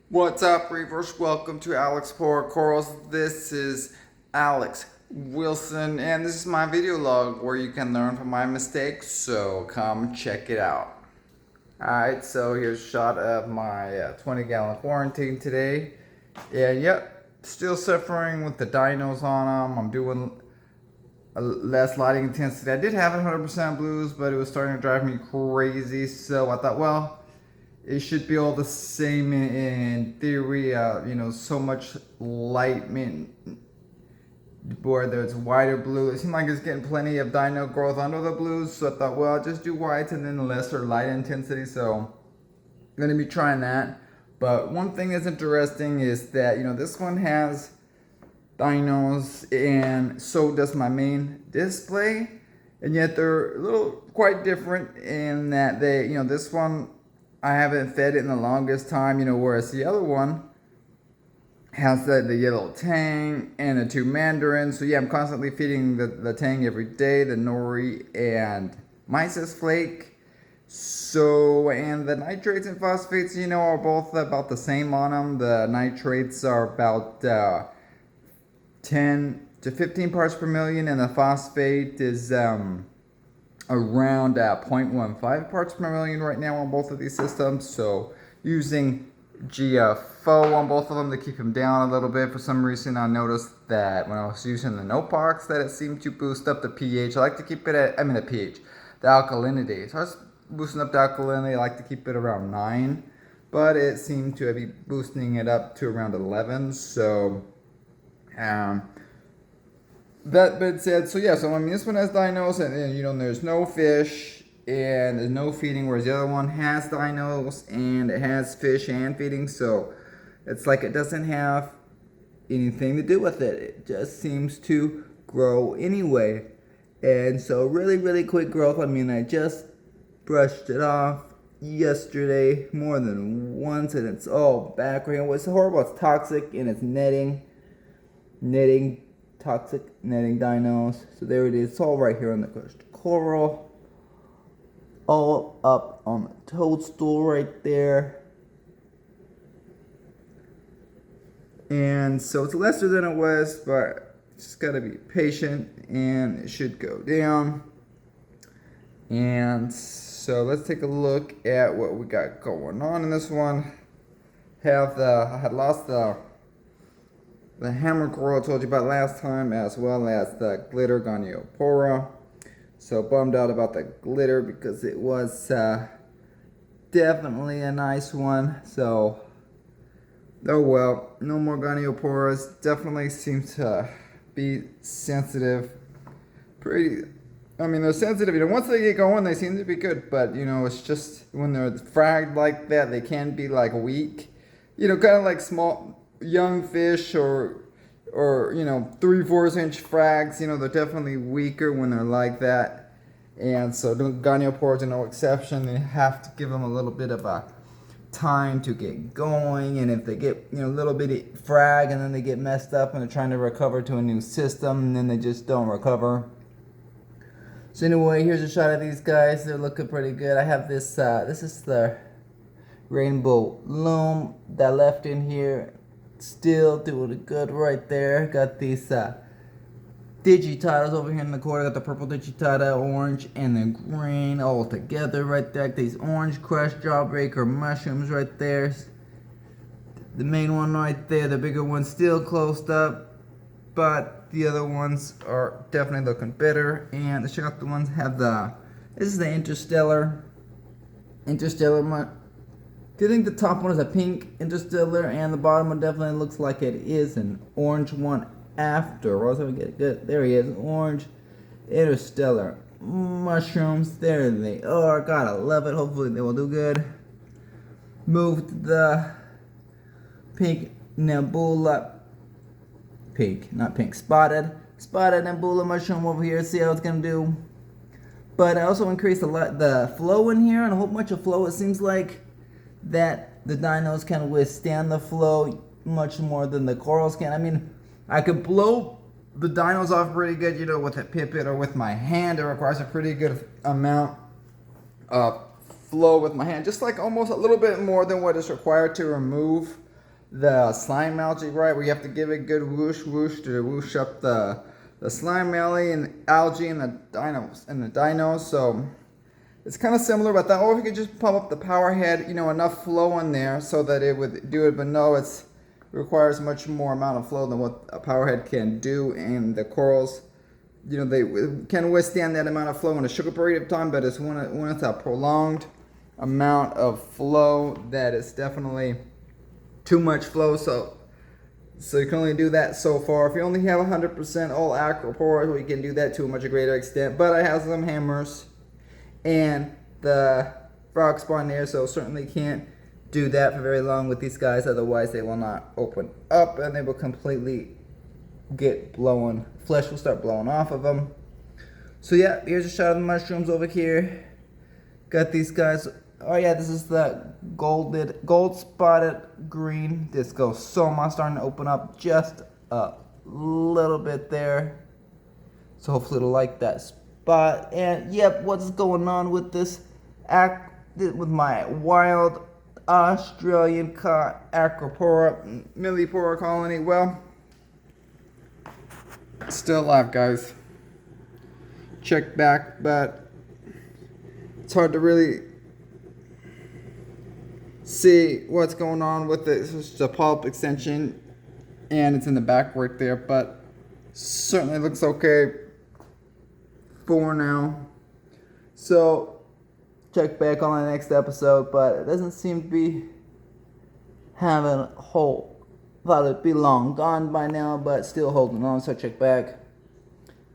What's up, Reefers? Welcome to Alex Pour Corals. This is Alex Wilson, and this is my video log where you can learn from my mistakes, so come check it out. Alright, so here's a shot of my 20-gallon quarantine today. And yep, still suffering with the dinos on them. I'm doing less lighting intensity. I did have 100% blues, but it was starting to drive me crazy, so I thought, well, it should be all the same in theory. So much light, whether it's white or blue. It seemed like it's getting plenty of dino growth under the blues, so I thought, well, I'll just do whites and then lesser light intensity. So I'm gonna be trying that. But one thing that's interesting is that this one has dinos, and so does my main display, and yet they're a little quite different in that this one I haven't fed it in the longest time, whereas the other one has the yellow tang and the two mandarins. So yeah, I'm constantly feeding the tang every day, the nori and mysis flake. So, and the nitrates and phosphates, are both about the same on them. The nitrates are about 10 to 15 parts per million, and the phosphate is around 0.15 parts per million right now on both of these systems. So using GFO on both of them to keep them down a little bit. For some reason I noticed that when I was using the Nopox that it seemed to boost up the pH. I like to keep it at, the pH, the alkalinity. So I was boosting up the alkalinity. I like to keep it around 9, but it seemed to be boosting it up to around 11. So that being said, so this one has dinos, and there's no fish and there's no feeding, whereas the other one has dinos and it has fish and feeding. So it's like it doesn't have anything to do with it. It just seems to grow anyway. And so really quick growth. I just brushed it off yesterday more than once, and it's all back right now. It's horrible. It's toxic, and it's toxic netting dinos. So there it is. It's all right here on the crushed coral, all up on the toadstool right there. And so it's lesser than it was, but just gotta be patient and it should go down. And so let's take a look at what we got going on in this one. I had lost the hammer coral I told you about last time, as well as the glitter Goniopora. So bummed out about the glitter because it was definitely a nice one. So, oh well, no more Gonioporas. Definitely seems to be sensitive. They're sensitive. Once they get going, they seem to be good. But, it's just when they're fragged like that, they can be like weak. Kind of like small young fish or 3/4 inch frags. They're definitely weaker when they're like that. And so Gonioporas are no exception. They have to give them a little bit of a time to get going, and if they get a little bit frag and then they get messed up and they're trying to recover to a new system, and then they just don't recover. So anyway, here's a shot of these guys. They're looking pretty good. I have this this is the rainbow loom that left in here. Still doing good right there. Got these digitatas over here in the corner. Got the purple digitata, orange, and the green all together right there. Got these orange crushed jawbreaker mushrooms right there. The main one right there, the bigger one, still closed up, but the other ones are definitely looking better. And the shot the ones have this is the interstellar. I think the top one is a pink interstellar, and the bottom one definitely looks like it is an orange one after. Or else I would get good. There he is, orange interstellar mushrooms. There they are. Gotta love it. Hopefully they will do good. Moved the pink nebula, spotted nebula mushroom over here. See how it's gonna do. But I also increased the flow in here, and a whole bunch of flow. It seems like that the dinos can withstand the flow much more than the corals can. I could blow the dinos off pretty good, with a pipette or with my hand. It requires a pretty good amount of flow with my hand, just like almost a little bit more than what is required to remove the slime algae right, where you have to give it a good whoosh whoosh to whoosh up the slime algae and the dinos. So it's kind of similar, but or if you could just pump up the power head, you know, enough flow in there so that it would do it. But no, it requires much more amount of flow than what a power head can do. And the corals, you know, they can withstand that amount of flow in a short period of time, but it's when it's a prolonged amount of flow that is definitely too much flow. So you can only do that so far. If you only have 100% all acropores, well, you can do that to a much greater extent. But I have some hammers and the frog spawn there, so certainly can't do that for very long with these guys. Otherwise, they will not open up and they will completely get blown. Flesh will start blowing off of them. So yeah, here's a shot of the mushrooms over here. Got these guys. Oh yeah, this is the gold spotted green discosoma, starting to open up just a little bit there. So hopefully it'll like that spot. And yep, what's going on with this with my wild Australian acropora millipora colony? Well, still alive, guys. Check back, but it's hard to really see what's going on with it. It's just a polyp extension and it's in the back right there, but certainly looks okay for now. So check back on the next episode, but it doesn't seem to be having a whole. Thought it'd be long gone by now, but still holding on, so check back.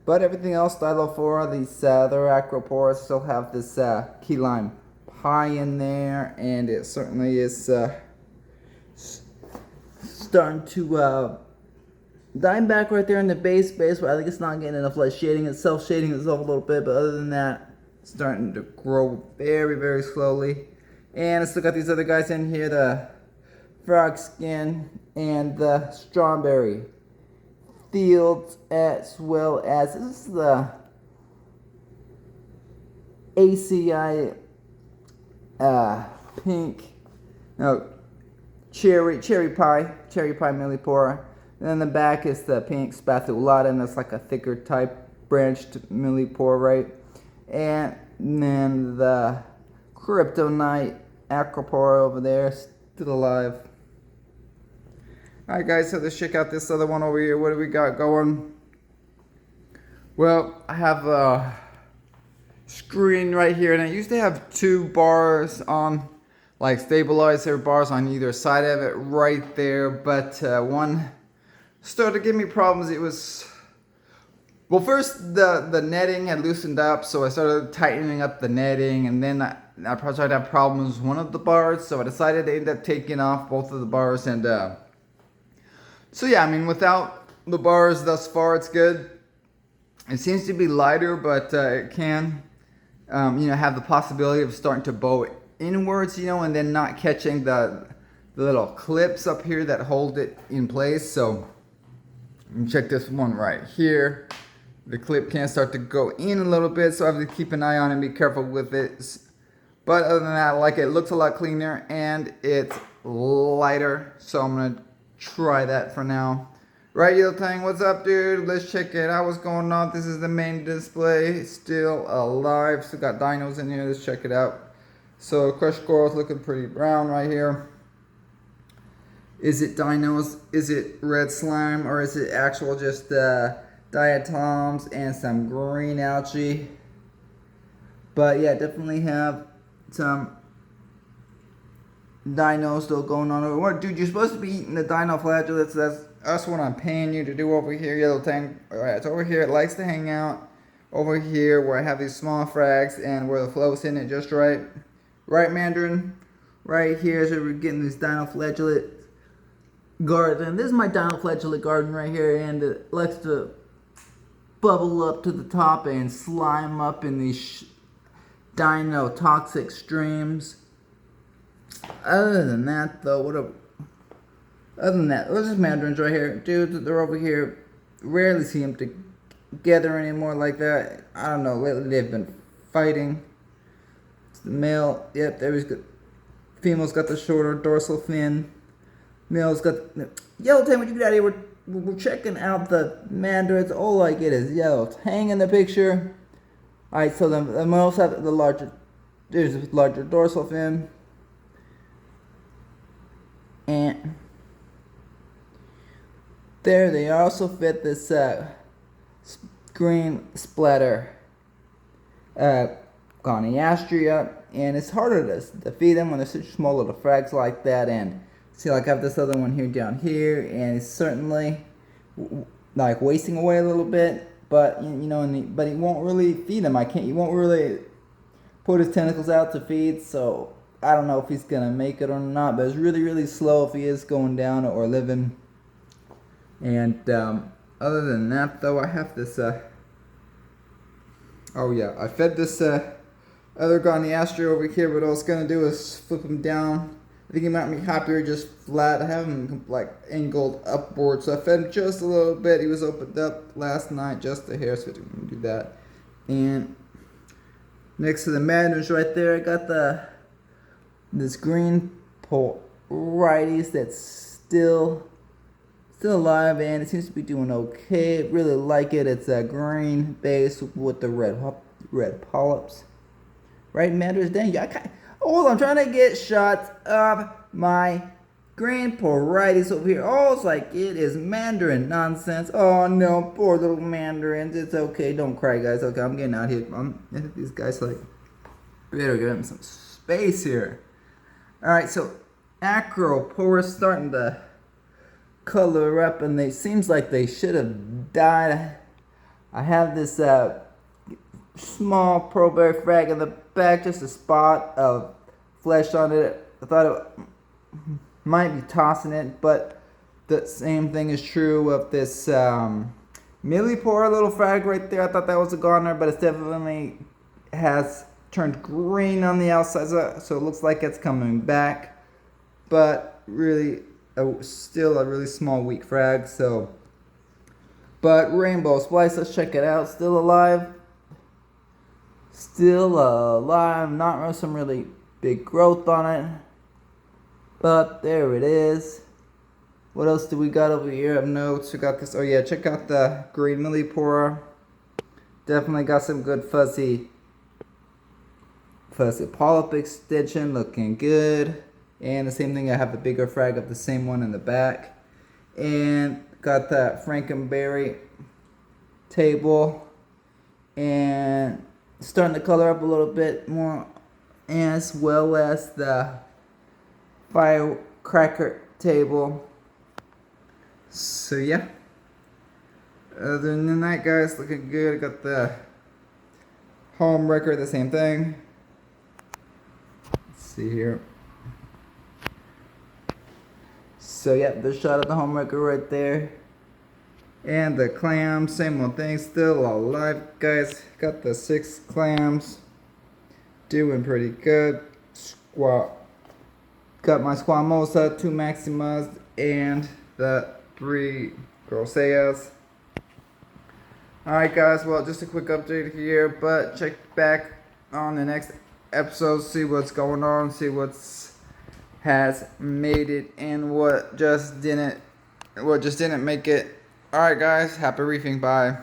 But everything else, Stylophora, these other acropores still have this key lime pie in there, and it certainly is starting to die back right there in the base, but I think it's not getting enough light shading. It's self-shading itself a little bit, but other than that, it's starting to grow very, very slowly. And I still got these other guys in here, the frog skin and the strawberry fields, as well as this is the ACI pink, no, cherry pie millipora. And then the back is the pink spathulata, and that's like a thicker type branched millipora, right? And then the kryptonite acropora over there, still alive. Alright guys, so let's check out this other one over here. What do we got going? Well, I have a screen right here, and I used to have two bars on, like stabilizer bars on either side of it right there, but one started to give me problems. It was, well, first the netting had loosened up, so I started tightening up the netting, and then I probably started to have problems with one of the bars, so I decided to end up taking off both of the bars. And so yeah, I mean, without the bars thus far, it's good. It seems to be lighter, but it can, you know, have the possibility of starting to bow inwards, you know, and then not catching the little clips up here that hold it in place. So check this one right here. The clip can start to go in a little bit, so I have to keep an eye on it and be careful with it. But other than that, like, it looks a lot cleaner and it's lighter, so I'm gonna try that for now. Right, Yellow Tang, what's up, dude? Let's check it out. What's going on? This is the main display, still alive. Still got dinos in here. Let's check it out. So crushed coral's looking pretty brown right here. Is it dinos? Is it red slime, or is it actual just diatoms and some green algae? But yeah, definitely have some dinos still going on. What, dude? You're supposed to be eating the dino flagellates. That's what I'm paying you to do over here, Yellow Tang. Alright, it's over here. It likes to hang out over here where I have these small frags and where the flow's hitting it just right. Right, Mandarin? Right here is where we're getting this dino flagellate garden. This is my dino flagellate garden right here, and it likes to bubble up to the top and slime up in these dino toxic streams. Other than that, though, other than that, those are mandarins right here. Dude, they're over here. Rarely see them together anymore like that. I don't know, lately they've been fighting. It's the male, yep, there he's good. Female's got the shorter dorsal fin. males got Yellowtail. When you get out of here, we're checking out the mandarins. All I get is yellow tang in the picture. All right, so the males have the larger. There's a larger dorsal fin, and there they also fit this green splatter Goniastria, and it's harder to feed them when they're such small little frags like that. And see, like I have this other one here down here, and it's certainly like wasting away a little bit. But but he won't really feed him. He won't really put his tentacles out to feed. So I don't know if he's gonna make it or not. But it's really slow if he is going down or living. And other than that, though, I have this. Oh yeah, I fed this other Goniastria over here. What I was gonna do is flip him down. I think he might be happier just flat. I have him like angled upward, so I fed him just a little bit. He was opened up last night, just a hair, so we can do that. And next to the mandarins right there, I got this green Porites that's still alive, and it seems to be doing okay. Really like it. It's a green base with the red polyps. Right, mandarins? Dang, hold on, I'm trying to get shots of my green Porites over here. Oh, it's like it is mandarin nonsense. Oh no, poor little mandarins. It's okay, don't cry, guys. Okay, I'm getting out here. I think these guys we better give them some space here. All right, so Acroporus starting to color up, and they seems like they should have died. I have this small pearlberry frag in the back, just a spot of flesh on it. I thought it might be tossing it, but the same thing is true of this millipore little frag right there. I thought that was a goner, but it definitely has turned green on the outside, so it looks like it's coming back, but really still a really small weak frag. So, but rainbow splice, let's check it out. Still alive, not really some really big growth on it, but there it is. What else do we got over here? I have notes. We got this. Oh yeah, check out the green millipora. Definitely got some good fuzzy polyp extension, looking good. And the same thing, I have a bigger frag of the same one in the back. And got that Frankenberry table. And starting to color up a little bit more, as well as the firecracker table. So yeah. Other than that, guys, looking good. Got the home record, the same thing. Let's see here. So yeah, the shot of the home record right there. And the clams, same old thing, still alive, guys. Got the 6 clams, doing pretty good. Got my Squamosa, 2 Maximas, and the 3 Groseas. Alright guys, well, just a quick update here, but check back on the next episode, see what's going on, see what's has made it and what just didn't make it. Alright guys, happy reefing, bye.